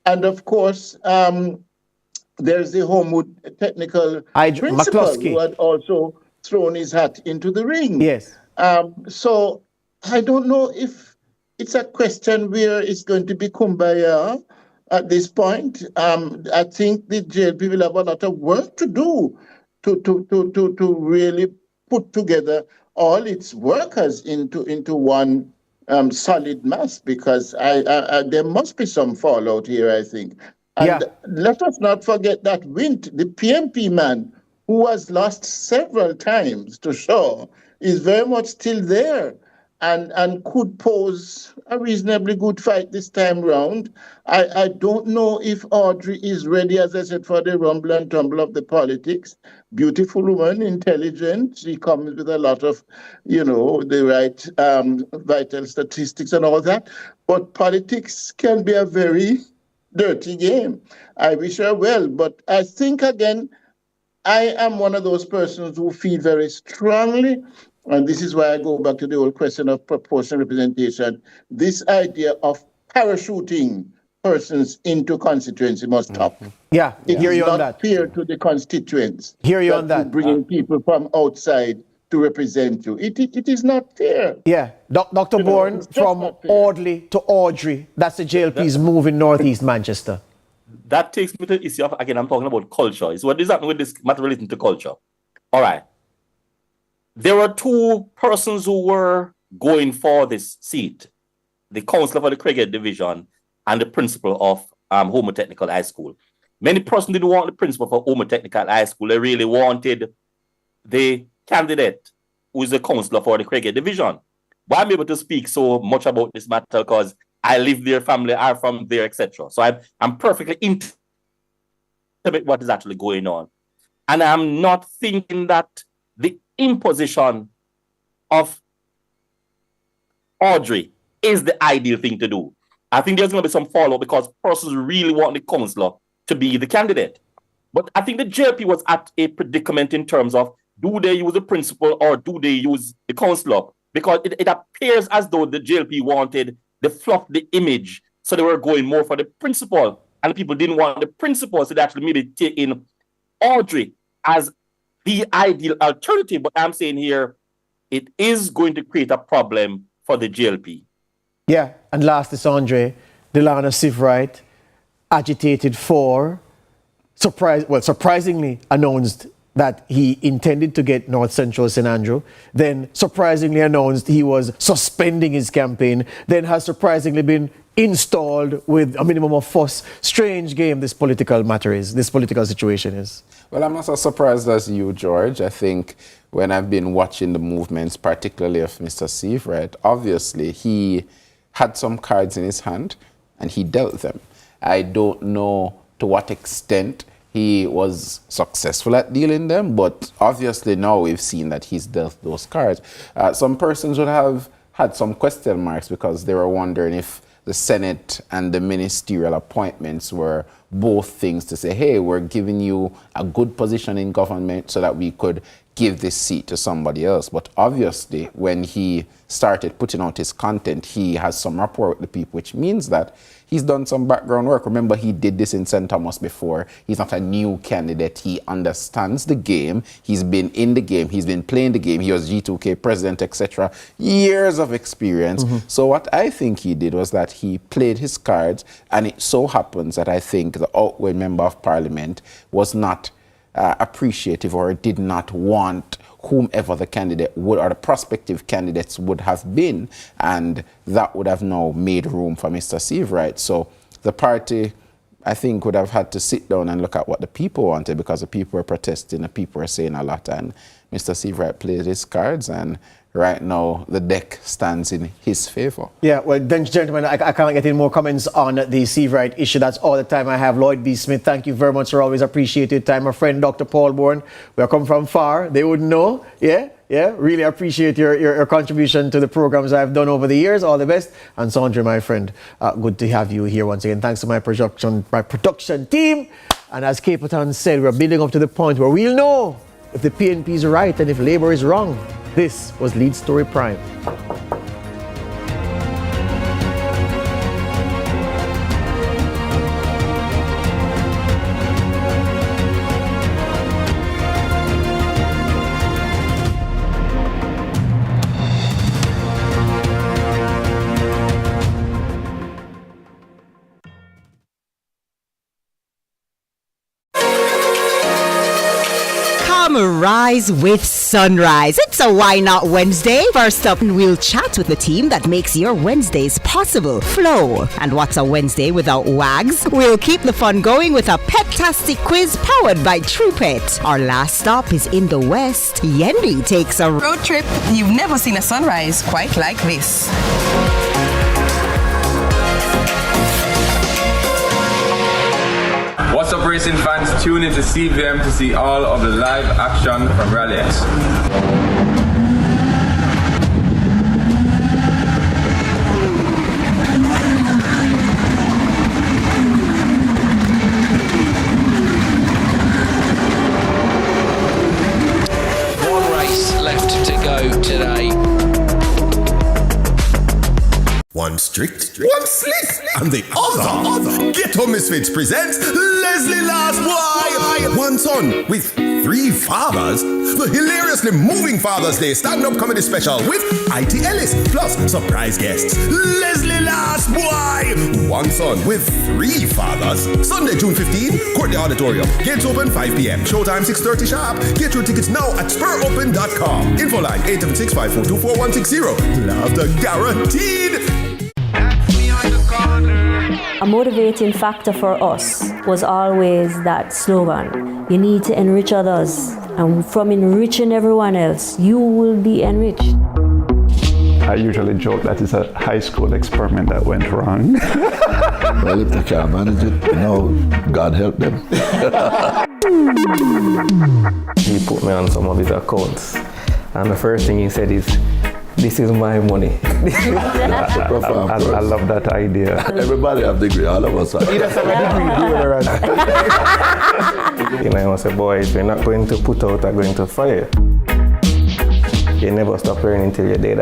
And, of course, there's the Homewood technical principal who had also thrown his hat into the ring. Yes. So I don't know if it's a question where it's going to be kumbaya at this point. I think the JLP will have a lot of work to do to really put together all its workers into one solid mass, because there must be some fallout here, I think. And let us not forget that Wint, the PNP man, who was lost several times to Shaw, is very much still there and could pose a reasonably good fight this time round. I don't know if Audrey is ready, as I said, for the rumble and tumble of the politics. Beautiful woman, intelligent. She comes with a lot of, you know, the right vital statistics and all that. But politics can be a very dirty game. I wish her well. But I think, again, I am one of those persons who feel very strongly, and this is why I go back to the old question of proportional representation, this idea of parachuting persons into constituency must stop. Yeah, hear you on that. It is not fair to the constituents. Hear you on that. Bringing people from outside to represent you. It is not fair. Yeah, Dr. Bourne, from Audley to Audrey, that's the JLP's move in northeast Manchester. That takes me to the issue of, again, I'm talking about culture. It's what is happening with this matter relating to culture. All right. there were two persons who were going for this seat, the councillor for the Craighead Division and the principal of Homer Technical High School. Many persons didn't want the principal for Homer Technical High School. They really wanted the candidate who is the councillor for the Craighead Division. Why I'm able to speak so much about this matter because I live there, family are from there, etc. So I'm perfectly intimate with what is actually going on. And I'm not thinking that the imposition of Audrey is the ideal thing to do. I think there's going to be some follow because persons really want the councillor to be the candidate. But I think the JLP was at a predicament in terms of do they use the principal or do they use the councillor? Because it appears as though the JLP wanted to fluff the image, so they were going more for the principal, and the people didn't want the principal, so they actually maybe take in Audrey as the ideal alternative. But I'm saying here, it is going to create a problem for the JLP. Yeah, and lastly, Andre, Delana Sivright agitated for, surprisingly announced that he intended to get North Central St. Andrew, then surprisingly announced he was suspending his campaign, then has surprisingly been installed with a minimum of fuss. Strange game this political situation is. Well, I'm not as surprised as you, George. I think when I've been watching the movements, particularly of Mr. Sivright, obviously he had some cards in his hand and he dealt them. I don't know to what extent he was successful at dealing them, but obviously now we've seen that he's dealt those cards. Some persons would have had some question marks because they were wondering if the Senate and the ministerial appointments were both things to say, hey, we're giving you a good position in government so that we could give this seat to somebody else. But obviously, when he started putting out his content, he has some rapport with the people, which means that he's done some background work. Remember, he did this in St. Thomas before. He's not a new candidate. He understands the game. He's been in the game. He's been playing the game. He was G2K president, etc. Years of experience. So what I think he did was that he played his cards, and it so happens that I think the outgoing member of parliament was not appreciative or did not want whomever the candidate would or the prospective candidates would have been, and that would have now made room for Mr. Sivright. So the party, I think, would have had to sit down and look at what the people wanted, because the people were protesting, the people were saying a lot, and Mr. Sivright played his cards, and right now the deck stands in his favor. Yeah, well, then, gentlemen, I can't get any more comments on the Sivright issue. That's all the time I have. Lloyd B. Smith, thank you very much for always appreciated time. My friend Dr. Paul Bourne, we are come from far. They wouldn't know. Yeah, really appreciate your contribution to the programs I've done over the years. All the best. And Sandra, my friend, good to have you here once again. Thanks to my production team. And as Caperton said, we're building up to the point where we'll know if the PNP is right and if Labour is wrong. This was Lead Story Prime. Rise with sunrise. It's a Why Not Wednesday. First up, we'll chat with the team that makes your Wednesdays possible, Flow. And what's a Wednesday without WAGs? We'll keep the fun going with a pet-tastic quiz powered by TruePet. Our last stop is in the West. Yendi takes a road trip. You've never seen a sunrise quite like this. What's up, racing fans? Tune into CVM to see all of the live action from Rally X. One race left to go today. One strict, one slick, and the other. Ghetto Misfits presents Leslie Last Why. One son with 3 3 fathers? The hilariously moving Father's Day stand-up comedy special with IT Ellis, plus surprise guests Leslie Last Boy, one son with 3 fathers. Sunday, June 15, Courtney Auditorium. Gates open 5 p.m. Showtime 6:30 sharp. Get your tickets now at SpurOpen.com. Info line 876-542-4160. Laughter guaranteed. A motivating factor for us was always that slogan, you need to enrich others, and from enriching everyone else, you will be enriched. I usually joke that it's a high school experiment that went wrong. Well, if they can't manage it, God help them. He put me on some of his accounts, and the first thing he said is, "This is my money." I love that idea. Everybody have degree, all of us have. I say, boy, if you're not going to put out, I'm going to fire. You never stop learning until you're dead.